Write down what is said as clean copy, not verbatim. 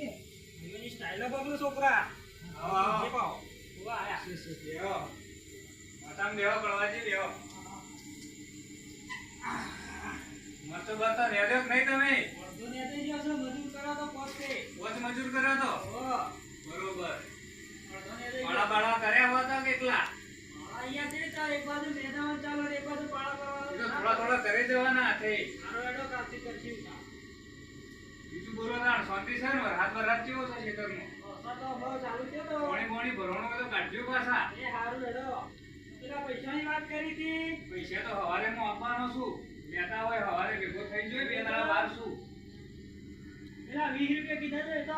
એની style બગલો છોકરા. આવો, જે પાવ. ઉભા આયા. બેહો. માતામ બેહો, કળવાજી બેહો. મસ્ત બતા નેડ્યો કે નહીં તમે? અડધો ને દઈ ગયો છે, મજૂર કરો તો પોતે. પોચ મજૂર કર્યો તો? ઓહો. બરોબર. અડધો ને દઈ પાડા ગયો. બાડા કર્યા હોતા કે એકલા? અહીંયા છે તો એક બાજુ મેદાન ચાલો ને એક બાજુ પાળા એ તો કરવાનો. થોડા થોડા કરી દેવાના હાથે. મારો એડો કાપી કરશું. બીજું બોલો તાણ, શાંતિ છે ને? હાથ બરાત કેવો છે ખેતરનો? વરસાદ તો બહુ ચાલુ થયો તો. પાણી ભરવાનું હોય તો કાઢજો પાછા. એ હારું એડો. પેલા પૈસાની વાત કરી હતી. પૈસા તો હવારે હું આપવાનો છું. લેતા હોય હવારે ભેગો થઈ જોઈએ, બે દાડા વાર છું. પેલા 20 રૂપિયા કીધા તો એ તો